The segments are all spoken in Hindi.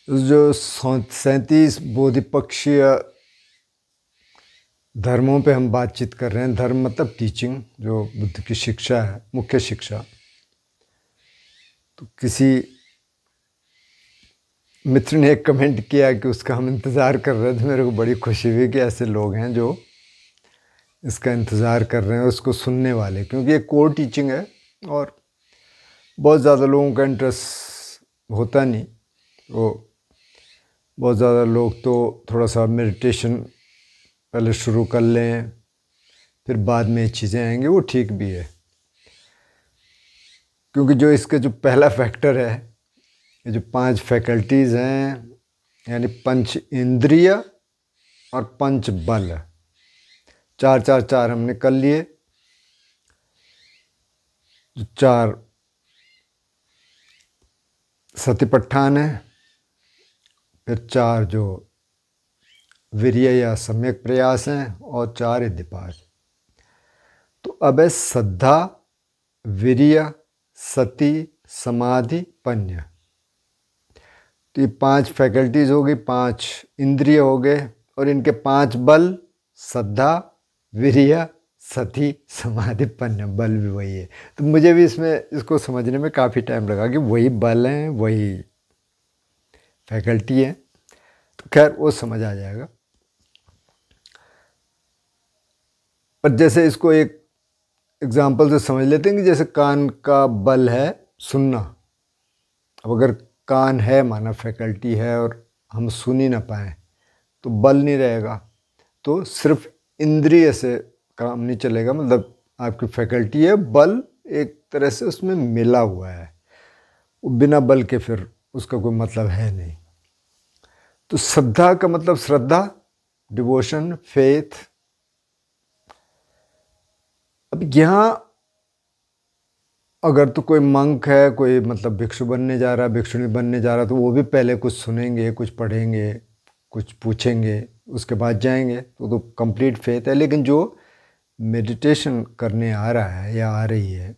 जो 37 बोधिपक्षीय धर्मों पे हम बातचीत कर रहे हैं। धर्म मतलब टीचिंग, जो बुद्ध की शिक्षा है, मुख्य शिक्षा। तो किसी मित्र ने एक कमेंट किया कि उसका हम इंतज़ार कर रहे थे। मेरे को बड़ी खुशी हुई कि ऐसे लोग हैं जो इसका इंतज़ार कर रहे हैं, उसको सुनने वाले, क्योंकि ये कोर टीचिंग है और बहुत ज़्यादा लोगों का इंटरेस्ट होता नहीं। वो बहुत ज़्यादा लोग तो थोड़ा सा मेडिटेशन पहले शुरू कर लें, फिर बाद में चीज़ें आएंगी, वो ठीक भी है। क्योंकि जो इसका जो पहला फैक्टर है, ये जो 5 फैकल्टीज़ हैं, यानी पंच इंद्रिय और पंच बल, 4 4 4 हमने कर लिए। जो 4 सतिपट्ठान है, फिर 4 जो वीर्य या सम्यक प्रयास हैं, और 4 इद्दिपाद। तो अब है श्रद्धा, वीर्य, सति, समाधि, पन्य। तो ये 5 फैकल्टीज़ हो गई, 5 इंद्रिय हो गए, और इनके 5 बल, श्रद्धा, वीर्य, सति, समाधि, पन्य। बल भी वही है। तो मुझे भी इसको समझने में काफ़ी टाइम लगा कि वही बल हैं, वही फैकल्टी है। तो खैर वो समझ आ जाएगा। पर जैसे इसको एक एग्जाम्पल से समझ लेते हैं कि जैसे कान का बल है सुनना। अब अगर कान है, माना फैकल्टी है, और हम सुन ही ना पाएँ तो बल नहीं रहेगा। तो सिर्फ इंद्रिय से काम नहीं चलेगा। मतलब आपकी फैकल्टी है, बल एक तरह से उसमें मिला हुआ है, वो बिना बल के फिर उसका कोई मतलब है नहीं। तो श्रद्धा का मतलब श्रद्धा, डिवोशन, फेथ। अब यहाँ अगर तो कोई मंक है, कोई मतलब भिक्षु बनने जा रहा है, भिक्षुणी बनने जा रहा है, तो वो भी पहले कुछ सुनेंगे, कुछ पढ़ेंगे, कुछ पूछेंगे, उसके बाद जाएंगे। तो कंप्लीट फेथ है। लेकिन जो मेडिटेशन करने आ रहा है या आ रही है,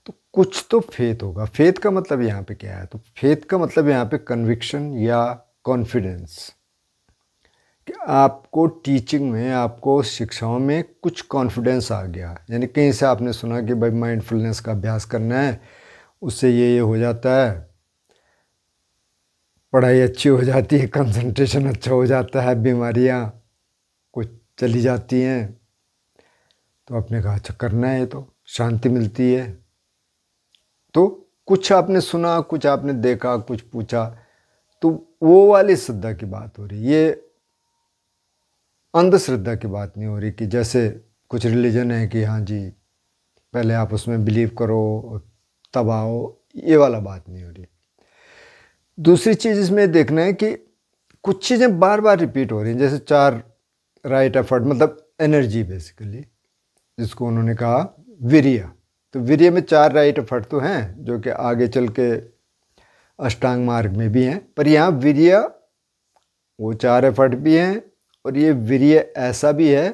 तो कुछ तो फेथ होगा। फेथ का मतलब यहाँ पे क्या है? तो फेथ का मतलब यहाँ पे कन्विक्शन या कॉन्फिडेंस, कि आपको टीचिंग में, आपको शिक्षाओं में कुछ कॉन्फिडेंस आ गया। यानी कहीं से आपने सुना कि भाई माइंडफुलनेस का अभ्यास करना है, उससे ये हो जाता है, पढ़ाई अच्छी हो जाती है, कंसंट्रेशन अच्छा हो जाता है, बीमारियाँ कुछ चली जाती हैं। तो आपने कहा अच्छा करना है, तो शांति मिलती है। तो कुछ आपने सुना, कुछ आपने देखा, कुछ पूछा, तो वो वाली श्रद्धा की बात हो रही। ये अंधश्रद्धा की बात नहीं हो रही कि जैसे कुछ रिलीजन है कि हाँ जी पहले आप उसमें बिलीव करो तब आओ, ये वाला बात नहीं हो रही। दूसरी चीज़ इसमें देखना है कि कुछ चीज़ें बार बार रिपीट हो रही हैं। जैसे 4 राइट एफर्ट, मतलब एनर्जी बेसिकली, जिसको उन्होंने कहा वीर्य। तो वीर्य में 4 राइट एफर्ट तो हैं, जो कि आगे चल के अष्टांग मार्ग में भी हैं। पर यहाँ वीर्य, वो 4 एफर्ट भी हैं, और ये वीर्य ऐसा भी है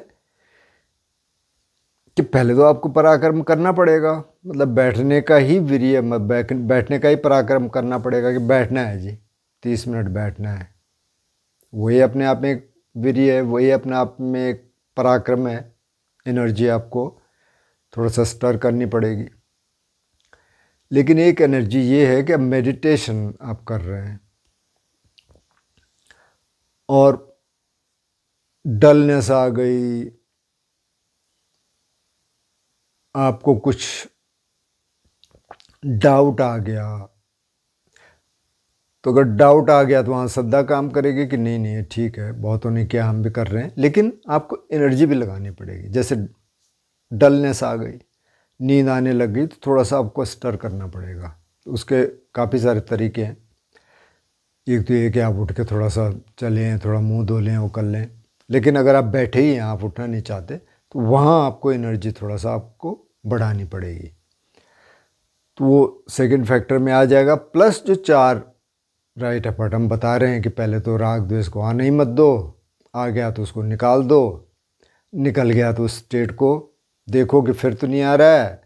कि पहले तो आपको पराक्रम करना पड़ेगा। मतलब बैठने का ही वीर्य, बैठने का ही पराक्रम करना पड़ेगा कि बैठना है जी, 30 मिनट बैठना है। वही अपने आप में एक वीर्य है, वही अपने आप में एक पराक्रम है। एनर्जी आपको थोड़ा सा स्टर करनी पड़ेगी। लेकिन एक एनर्जी ये है कि अब मेडिटेशन आप कर रहे हैं और डलनेस आ गई, आपको कुछ डाउट आ गया, तो अगर डाउट आ गया तो वहाँ श्रद्धा काम करेगी कि नहीं नहीं ठीक है, बहुतों ने किया, हम भी कर रहे हैं। लेकिन आपको एनर्जी भी लगानी पड़ेगी। जैसे डलनेस आ गई, नींद आने लग गई, तो थोड़ा सा आपको स्टर करना पड़ेगा। तो उसके काफ़ी सारे तरीके हैं। एक तो ये कि आप उठ के थोड़ा सा चलें, थोड़ा मुंह धो लें, वो कर लें। लेकिन अगर आप बैठे ही हैं, आप उठना नहीं चाहते, तो वहाँ आपको एनर्जी थोड़ा सा आपको बढ़ानी पड़ेगी। तो वो सेकंड फैक्टर में आ जाएगा। प्लस जो 4 राइट एफर्ट हम बता रहे हैं कि पहले तो राग द्वेष को आने ही मत दो, आ गया तो उसको निकाल दो, निकल गया तो उस स्टेट को देखो कि फिर तो नहीं आ रहा है,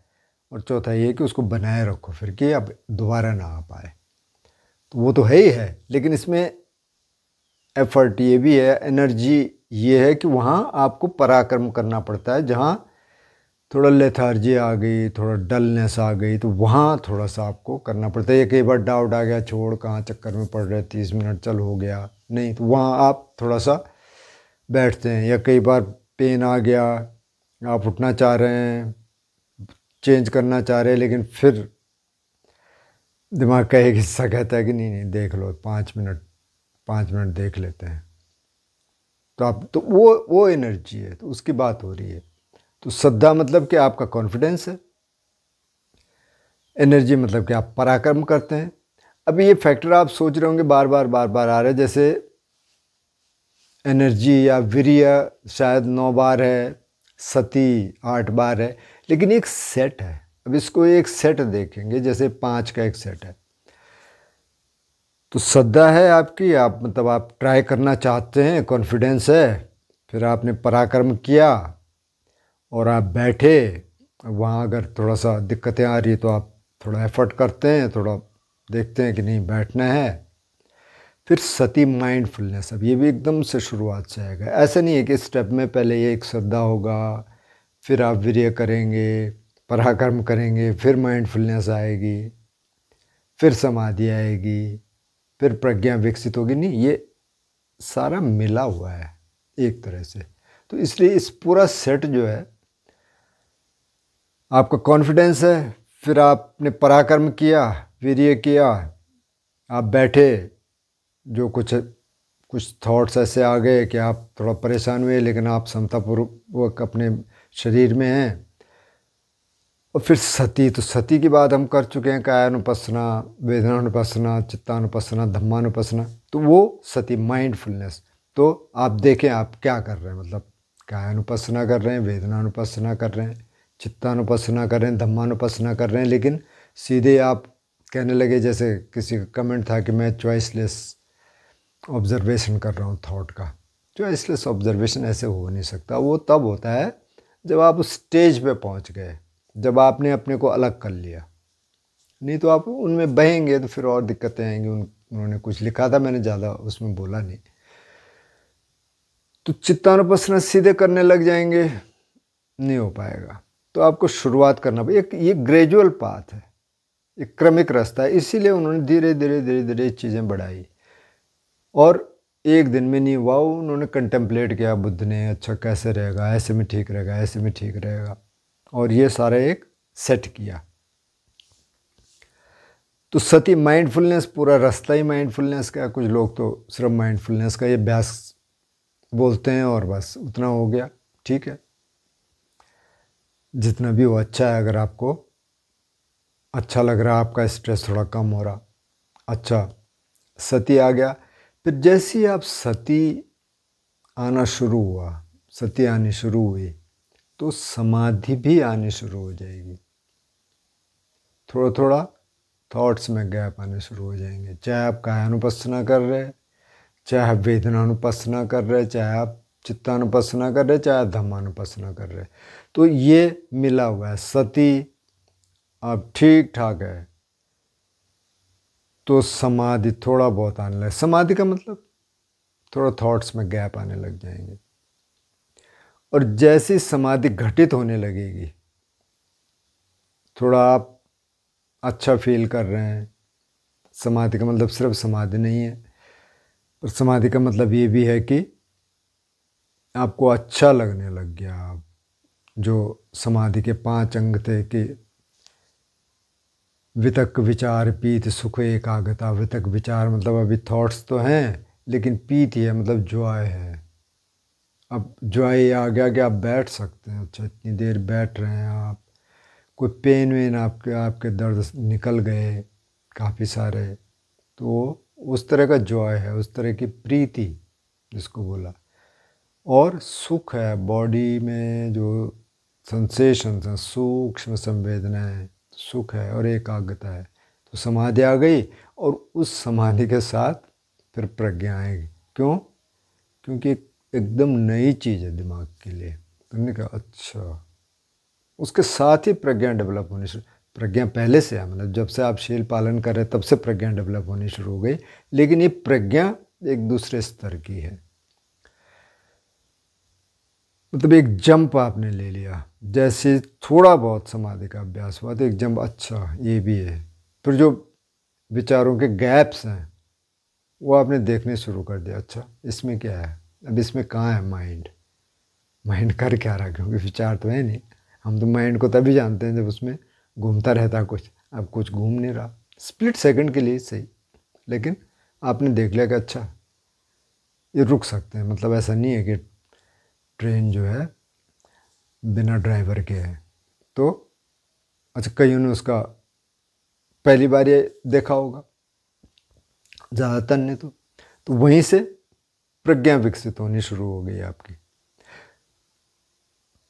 और चौथा ये कि उसको बनाए रखो फिर कि अब दोबारा ना आ पाए। तो वो तो है ही है, लेकिन इसमें एफर्ट ये भी है, एनर्जी ये है कि वहाँ आपको पराक्रम करना पड़ता है। जहाँ थोड़ा लेथार्जी आ गई, थोड़ा डलनेस आ गई, तो वहाँ थोड़ा सा आपको करना पड़ता है। कई बार डाउट आ गया, छोड़ कहाँ चक्कर में पड़ रहे, 30 मिनट चल हो गया नहीं, तो वहाँ आप थोड़ा सा बैठते हैं। या कई बार पेन आ गया, आप उठना चाह रहे हैं, चेंज करना चाह रहे हैं, लेकिन फिर दिमाग का एक हिस्सा कहता है कि नहीं नहीं देख लो, 5 मिनट देख लेते हैं। तो आप तो वो एनर्जी है, तो उसकी बात हो रही है। तो श्रद्धा मतलब कि आपका कॉन्फिडेंस है, एनर्जी मतलब कि आप पराक्रम करते हैं। अभी ये फैक्टर आप सोच रहे होंगे बार बार आ रहे हैं, जैसे एनर्जी या वीर्य शायद 9 बार है, सती 8 बार है, लेकिन एक सेट है। अब इसको एक सेट देखेंगे, जैसे 5 का एक सेट है। तो श्रद्धा है आपकी, आप मतलब आप ट्राई करना चाहते हैं, कॉन्फिडेंस है, फिर आपने पराक्रम किया और आप बैठे। वहाँ अगर थोड़ा सा दिक्कतें आ रही तो आप थोड़ा एफर्ट करते हैं, थोड़ा देखते हैं कि नहीं बैठना है। फिर सती माइंडफुलनेस, अब ये भी एकदम से शुरुआत से आएगा। ऐसा नहीं है कि स्टेप में पहले ये एक श्रद्धा होगा, फिर आप वीर्य करेंगे, पराक्रम करेंगे, फिर माइंडफुलनेस आएगी, फिर समाधि आएगी, फिर प्रज्ञा विकसित होगी। नहीं, ये सारा मिला हुआ है एक तरह से। तो इसलिए इस पूरा सेट जो है, आपका कॉन्फिडेंस है, फिर आपने पराक्रम किया, वीर्य किया, आप बैठे, जो कुछ थॉट्स ऐसे आ गए कि आप थोड़ा परेशान हुए, लेकिन आप समतापूर्वक अपने शरीर में हैं। और फिर सती, तो सती की बात हम कर चुके हैं, कायानुपස්සना, वेदनानुपස්සना, चित्तानुपස්සना, धम्मानुपස්සना। तो वो सती माइंडफुलनेस। तो आप देखें आप क्या कर रहे हैं, मतलब कायानुपස්සना कर रहे हैं, वेदनानुपස්සना कर रहे हैं, चित्तानुपස්සना कर रहे हैं, धम्मानुपස්සना कर रहे हैं, लेकिन सीधे आप कहने लगे, जैसे किसी का कमेंट था कि मैं चॉइसलेस ऑब्जर्वेशन कर रहा हूँ थॉट का। चॉइसलेस ऑब्जर्वेशन ऐसे हो नहीं सकता। वो तब होता है जब आप उस स्टेज पे पहुँच गए, जब आपने अपने को अलग कर लिया। नहीं तो आप उनमें बहेंगे तो फिर और दिक्कतें आएंगी। उन्होंने कुछ लिखा था, मैंने ज़्यादा उसमें बोला नहीं। तो चित्तानुपස්සना सीधे करने लग जाएंगे, नहीं हो पाएगा। तो आपको शुरुआत करना पड़ेगा। ये ग्रेजुअल पाथ है, एक क्रमिक रास्ता है, इसीलिए उन्होंने धीरे धीरे चीज़ें बढ़ाई। और एक दिन में नहीं हुआ, उन्होंने कंटेम्पलेट किया बुद्ध ने, अच्छा कैसे रहेगा, ऐसे में ठीक रहेगा, ऐसे में ठीक रहेगा, और ये सारा एक सेट किया। तो सती माइंडफुलनेस, पूरा रास्ता ही माइंडफुलनेस का। कुछ लोग तो सिर्फ माइंडफुलनेस का ये अभ्यास बोलते हैं और बस उतना हो गया, ठीक है, जितना भी हो अच्छा है। अगर आपको अच्छा लग रहा, आपका स्ट्रेस थोड़ा कम हो रहा, अच्छा, सती आ गया। फिर जैसे ही आप सती आना शुरू हुआ, सती आनी शुरू हुई, तो समाधि भी आनी शुरू हो जाएगी। थोड़ा थोड़ा थॉट्स में गैप आने शुरू हो जाएंगे। चाहे आप कायानुपස්සना कर रहे, चाहे आप वेदनानुपස්සना कर रहे, चाहे आप चित्तानुपස්සना कर रहे, चाहे आप धम्मानुपස්සना कर रहे, तो ये मिला हुआ है। सती अब ठीक ठाक है, तो समाधि थोड़ा बहुत आने लगे। समाधि का मतलब थोड़ा थॉट्स में गैप आने लग जाएंगे। और जैसी समाधि घटित होने लगेगी, थोड़ा आप अच्छा फील कर रहे हैं। समाधि का मतलब सिर्फ समाधि नहीं है, पर समाधि का मतलब ये भी है कि आपको अच्छा लगने लग गया। आप जो समाधि के 5 अंग थे कि वितक विचार पीत सुख एकाग्रता। वितक विचार मतलब अभी थॉट्स तो हैं, लेकिन पीत ही है, मतलब जॉय है। अब जॉय आ गया कि आप बैठ सकते हैं। अच्छा, इतनी देर बैठ रहे हैं आप, कोई पेन वेन आपके दर्द निकल गए काफ़ी सारे, तो उस तरह का जॉय है, उस तरह की प्रीति जिसको बोला। और सुख है, बॉडी में जो सेंसेशंस हैं, सूक्ष्म संवेदनाएं, सुख है और एकाग्रता है। तो समाधि आ गई, और उस समाधि के साथ फिर प्रज्ञा आएगी। क्यों? क्योंकि एकदम नई चीज़ है दिमाग के लिए। तुमने कहा अच्छा, उसके साथ ही प्रज्ञा डेवलप होनी शुरू। प्रज्ञा पहले से है, मतलब जब से आप शील पालन कर रहे हैं तब से प्रज्ञा डेवलप होनी शुरू हो गई, लेकिन ये प्रज्ञा एक दूसरे स्तर की है। मतलब एक जंप आपने ले लिया, जैसे थोड़ा बहुत समाधि का अभ्यास हुआ तो एक जंप, अच्छा ये भी है। फिर जो विचारों के गैप्स हैं वो आपने देखने शुरू कर दिया, अच्छा इसमें क्या है, अब इसमें कहाँ है माइंड, माइंड कर क्या रहा, क्योंकि विचार तो है नहीं। हम तो माइंड को तभी जानते हैं जब उसमें घूमता रहता कुछ, अब कुछ घूम नहीं रहा, स्प्लिट सेकंड के लिए सही, लेकिन आपने देख लिया कि अच्छा ये रुक सकते हैं। मतलब ऐसा नहीं है कि ट्रेन जो है बिना ड्राइवर के है, तो अच्छा कईयों ने उसका पहली बार ये देखा होगा, ज़्यादातर ने तो वहीं से प्रज्ञा विकसित होनी शुरू हो गई आपकी।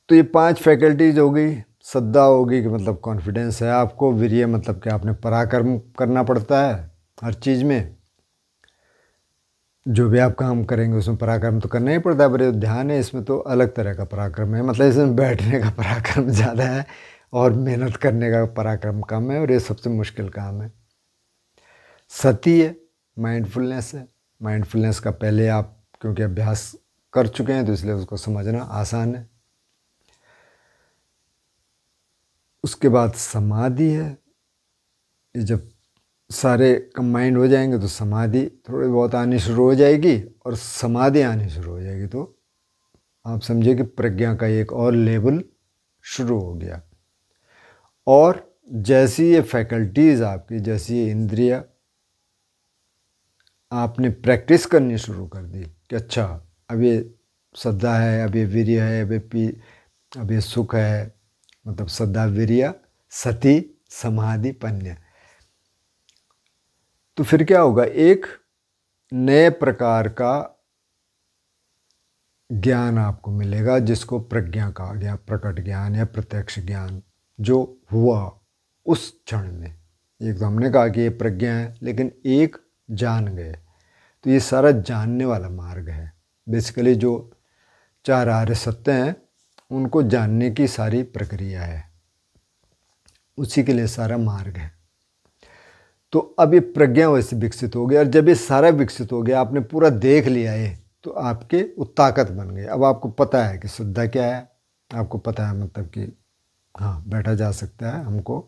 तो ये 5 फैकल्टीज हो गई, श्रद्धा होगी कि मतलब कॉन्फिडेंस है आपको, वीर्य मतलब कि आपने पराक्रम करना पड़ता है हर चीज़ में, जो भी आप काम करेंगे उसमें पराक्रम तो करना ही पड़ता है, पर ये ध्यान है इसमें तो अलग तरह का पराक्रम है, मतलब इसमें बैठने का पराक्रम ज़्यादा है और मेहनत करने का पराक्रम कम है, और ये सबसे मुश्किल काम है। सती है, माइंडफुलनेस है, माइंडफुलनेस का पहले आप क्योंकि अभ्यास कर चुके हैं तो इसलिए उसको समझना आसान है। उसके बाद समाधि है, ये जब सारे कंबाइंड हो जाएंगे तो समाधि थोड़ी बहुत आनी शुरू हो जाएगी, और समाधि आनी शुरू हो जाएगी तो आप समझिए कि प्रज्ञा का एक और लेवल शुरू हो गया। और जैसी ये फैकल्टीज़ आपकी, जैसी ये इंद्रिया आपने प्रैक्टिस करनी शुरू कर दी कि अच्छा अब ये श्रद्धा है, अब ये वीर्य है, अब ये सुख है, मतलब श्रद्धा वीर्य सती समाधि पन्य, तो फिर क्या होगा, एक नए प्रकार का ज्ञान आपको मिलेगा जिसको प्रज्ञा कहा गया, प्रकट ज्ञान या प्रत्यक्ष ज्ञान जो हुआ उस क्षण में। एक तो हमने कहा कि ये प्रज्ञा है, लेकिन एक जान गए, तो ये सारा जानने वाला मार्ग है। बेसिकली जो 4 आर्य सत्य हैं उनको जानने की सारी प्रक्रिया है, उसी के लिए सारा मार्ग है। तो अब ये प्रज्ञा वैसे विकसित हो गया, और जब ये सारा विकसित हो गया, आपने पूरा देख लिया है, तो आपके वो ताकत बन गई। अब आपको पता है कि श्रद्धा क्या है, आपको पता है मतलब कि हाँ बैठा जा सकता है, हमको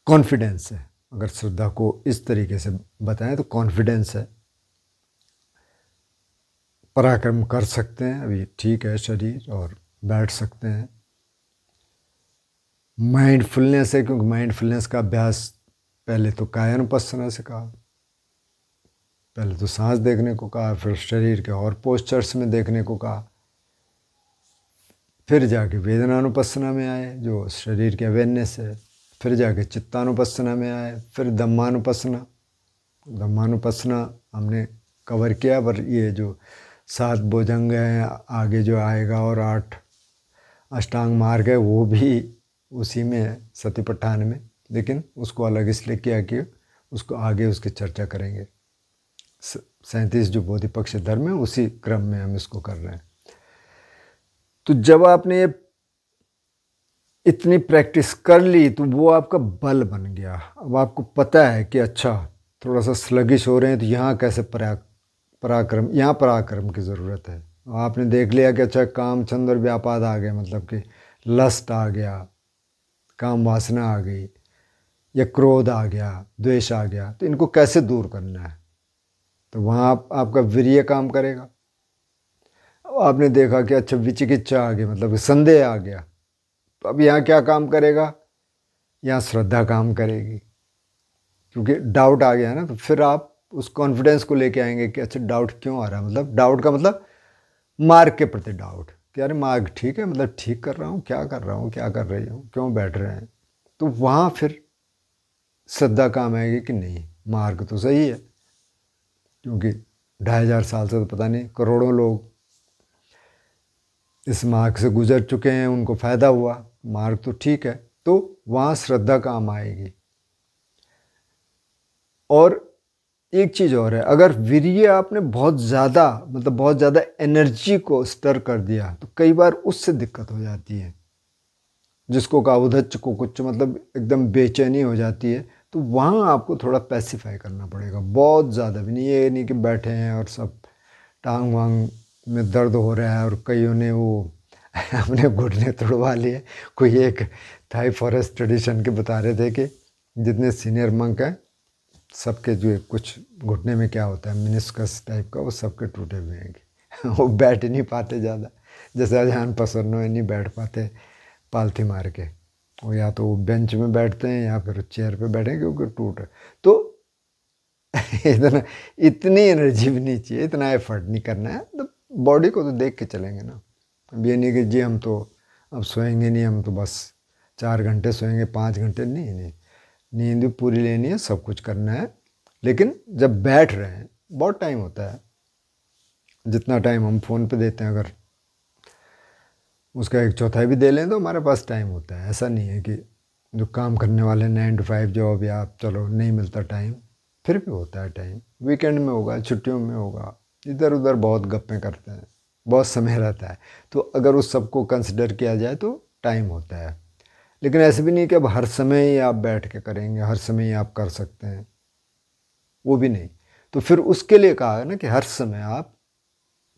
कॉन्फिडेंस है। अगर श्रद्धा को इस तरीके से बताएं तो कॉन्फिडेंस है, पराक्रम कर सकते हैं, अभी ठीक है शरीर और बैठ सकते हैं। माइंडफुलनेस है, क्योंकि माइंडफुलनेस का अभ्यास पहले तो कायानुपස්සना से कहा, पहले तो सांस देखने को कहा, फिर शरीर के और पोस्चर्स में देखने को कहा, फिर जाके वेदनानुपස්සना में आए जो शरीर के अवेयरनेस है, फिर जाके चित्तानुपස්සना में आए, फिर धम्मानुपස්සना। धम्मानुपස්සना हमने कवर किया, पर ये जो 7 भुजंग हैं आगे जो आएगा और 8 अष्टांग मार्ग है वो भी उसी में है सतिपट्ठान में, लेकिन उसको अलग इसलिए किया कि उसको आगे उसकी चर्चा करेंगे। 37 जो बोधिपक्ष धर्म है उसी क्रम में हम इसको कर रहे हैं। तो जब आपने इतनी प्रैक्टिस कर ली तो वो आपका बल बन गया। अब आपको पता है कि अच्छा थोड़ा सा स्लगिश हो रहे हैं तो यहाँ कैसे पराक्रम, यहाँ पराक्रम की ज़रूरत है। आपने देख लिया कि अच्छा काम छंद और व्यापाद आ गए, मतलब कि लस्ट आ गया, काम वासना आ गई, या क्रोध आ गया, द्वेष आ गया, तो इनको कैसे दूर करना है, तो वहाँ आपका वीर्य काम करेगा। आपने देखा कि अच्छा विचिकित्सा आ गई, मतलब कि संदेह आ गया, तो अब यहाँ क्या काम करेगा, यहाँ श्रद्धा काम करेगी, क्योंकि डाउट आ गया ना। तो फिर आप उस कॉन्फिडेंस को लेके आएंगे कि अच्छा डाउट क्यों आ रहा है, मतलब डाउट का मतलब मार्ग के प्रति डाउट कि अरे मार्ग ठीक है, मतलब ठीक कर रहा हूँ, क्या कर रहा हूँ, क्या कर रही हूँ, क्यों बैठ रहे हैं। तो वहाँ फिर श्रद्धा काम आएगी कि नहीं मार्ग तो सही है, क्योंकि 2500 साल से तो पता नहीं करोड़ों लोग इस मार्ग से गुजर चुके हैं, उनको फ़ायदा हुआ, मार्ग तो ठीक है। तो वहाँ श्रद्धा काम आएगी। और एक चीज़ और है, अगर वीर्य आपने बहुत ज़्यादा, मतलब बहुत ज़्यादा एनर्जी को स्टर कर दिया तो कई बार उससे दिक्कत हो जाती है। जिसको कहा उधच को कुछ, मतलब एकदम बेचैनी हो जाती है, तो वहाँ आपको थोड़ा पैसिफाई करना पड़ेगा। बहुत ज़्यादा भी नहीं, ये नहीं कि बैठे हैं और सब टांग वांग में दर्द हो रहा है और कईयों ने वो अपने घुटने तोड़वा लिए। कोई एक थाई फॉरेस्ट ट्रेडिशन के बता रहे थे कि जितने सीनियर मंक हैं सबके जो कुछ घुटने में क्या होता है मिनिस्कस टाइप का, वो सबके टूटे हुए हैं। वो बैठ ही नहीं पाते ज़्यादा, जैसे अजहान पसरनो नहीं बैठ पाते पालथी मार के, वो या तो वो बेंच में बैठते हैं या फिर चेयर पे बैठे क्योंकि टूट है। तो इतनी एनर्जी भी नहीं चाहिए, इतना एफर्ट नहीं करना है। तो बॉडी को तो देख के चलेंगे ना। अब ये नहीं कि जी हम तो अब सोएंगे नहीं, हम तो बस 4 घंटे सोएंगे 5 घंटे, नहीं, नींद भी पूरी लेनी है, सब कुछ करना है। लेकिन जब बैठ रहे हैं बहुत टाइम होता है, जितना टाइम हम फ़ोन पे देते हैं अगर उसका 1/4 भी दे लें तो हमारे पास टाइम होता है। ऐसा नहीं है कि जो काम करने वाले 9 to 5 जॉब या चलो नहीं मिलता टाइम, फिर भी होता है टाइम। वीकेंड में होगा, छुट्टियों में होगा, इधर उधर बहुत गप्पें करते हैं, बहुत समय रहता है। तो अगर उस सब को कंसिडर किया जाए तो टाइम होता है। लेकिन ऐसे भी नहीं कि अब हर समय ही आप बैठ के करेंगे, हर समय ही आप कर सकते हैं, वो भी नहीं। तो फिर उसके लिए कहा है ना कि हर समय आप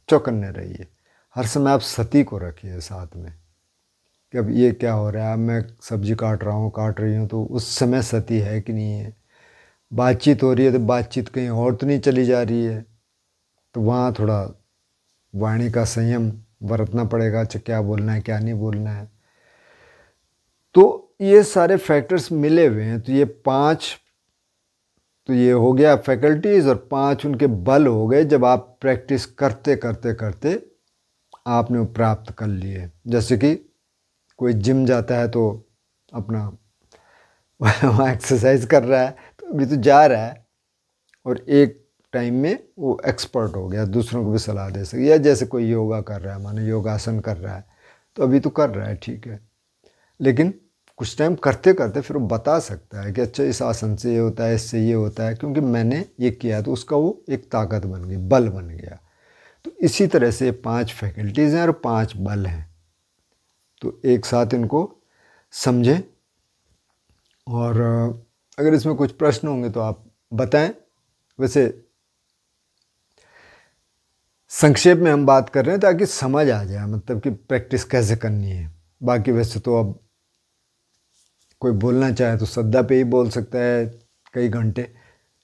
चौकन्ने रहिए, हर समय आप सती को रखिए साथ में कि अब ये क्या हो रहा है, अब मैं सब्जी काट रही हूँ तो उस समय सती है कि नहीं है। बातचीत हो रही है तो बातचीत कहीं और तो नहीं चली जा रही है, तो वहाँ थोड़ा वाणी का संयम बरतना पड़ेगा। अच्छा क्या बोलना है क्या नहीं बोलना है। तो ये सारे फैक्टर्स मिले हुए हैं। तो ये 5 तो ये हो गया फैकल्टीज़, और 5 उनके बल हो गए जब आप प्रैक्टिस करते करते करते आपने वो प्राप्त कर लिए। जैसे कि कोई जिम जाता है तो अपना वहाँ एक्सरसाइज कर रहा है, तो अभी तो जा रहा है और एक टाइम में वो एक्सपर्ट हो गया, दूसरों को भी सलाह दे सके। या जैसे कोई योगा कर रहा है, माने योगासन कर रहा है, तो अभी तो कर रहा है ठीक है, लेकिन कुछ टाइम करते करते फिर वो बता सकता है कि अच्छा इस आसन से ये होता है, इससे ये होता है, क्योंकि मैंने ये किया। तो उसका वो एक ताकत बन गई, बल बन गया। तो इसी तरह से 5 फैकल्टीज़ हैं और 5 बल हैं। तो एक साथ इनको समझें, और अगर इसमें कुछ प्रश्न होंगे तो आप बताएं। वैसे संक्षेप में हम बात कर रहे हैं ताकि समझ आ जाए, मतलब कि प्रैक्टिस कैसे करनी है। बाकी वैसे तो अब कोई बोलना चाहे तो सद्दा पे ही बोल सकता है कई घंटे,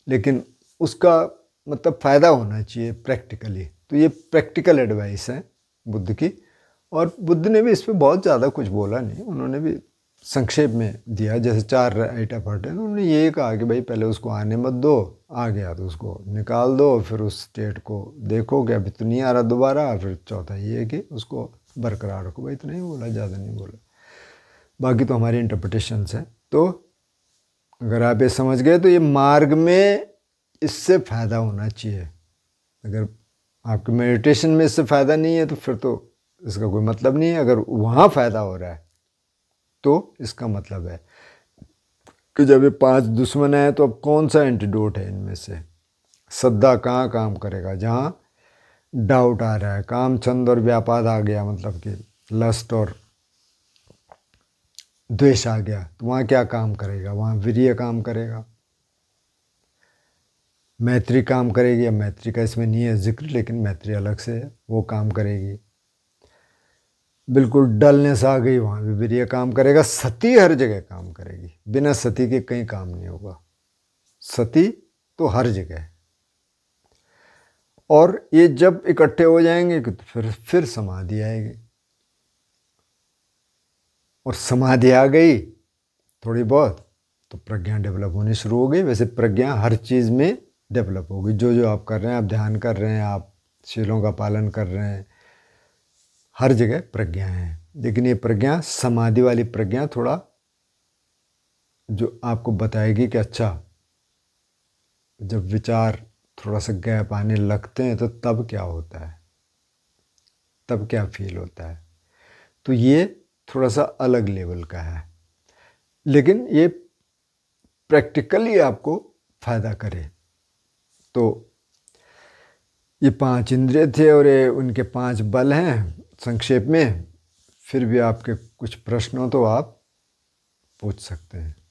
लेकिन उसका मतलब फ़ायदा होना चाहिए प्रैक्टिकली। तो ये प्रैक्टिकल एडवाइस है बुद्ध की, और बुद्ध ने भी इस पर बहुत ज़्यादा कुछ बोला नहीं, उन्होंने भी संक्षेप में दिया। जैसे 4 आइटा फट है तो उन्होंने ये कहा कि भाई पहले उसको आने मत दो, आ गया तो उसको निकाल दो, फिर उस स्टेट को देखो कि अभी तो नहीं आ रहा दोबारा। फिर चौथा ये है कि उसको बरकरार रखो। भाई इतना ही बोला, ज़्यादा नहीं बोला। बाकी तो हमारी इंटरप्रिटेशंस हैं। तो अगर आप ये समझ गए तो ये मार्ग में इससे फ़ायदा होना चाहिए। अगर आपके मेडिटेशन में इससे फ़ायदा नहीं है तो फिर तो इसका कोई मतलब नहीं है। अगर वहाँ फ़ायदा हो रहा है तो इसका मतलब है कि जब ये 5 दुश्मन हैं तो अब कौन सा एंटीडोट है इनमें से। श्रद्धा कहाँ काम करेगा, जहाँ डाउट आ रहा है। काम छंद और व्यापाद आ गया, मतलब कि लस्ट और द्वेष आ गया, तो वहाँ क्या काम करेगा, वहाँ वीर्य काम करेगा। मैत्री काम करेगी। अब मैत्री का इसमें नहीं है जिक्र, लेकिन मैत्री अलग से है, वो काम करेगी। बिल्कुल डलनेस आ गई, वहाँ भी वीर्य काम करेगा। सती हर जगह काम करेगी, बिना सती के कहीं काम नहीं होगा। सती तो हर जगह है। और ये जब इकट्ठे हो जाएंगे तो फिर समाधि आएगी, और समाधि आ गई थोड़ी बहुत तो प्रज्ञा डेवलप होनी शुरू हो गई। वैसे प्रज्ञा हर चीज़ में डेवलप होगी। जो जो आप कर रहे हैं, आप ध्यान कर रहे हैं, आप शीलों का पालन कर रहे हैं, हर जगह प्रज्ञा है। लेकिन ये प्रज्ञा, समाधि वाली प्रज्ञा, थोड़ा जो आपको बताएगी कि अच्छा जब विचार थोड़ा सा गैप आने लगते हैं तो तब क्या होता है, तब क्या फील होता है। तो ये थोड़ा सा अलग लेवल का है, लेकिन ये प्रैक्टिकली आपको फ़ायदा करे। तो ये 5 इंद्रिय थे और ये उनके 5 बल हैं संक्षेप में। फिर भी आपके कुछ प्रश्न हो तो आप पूछ सकते हैं।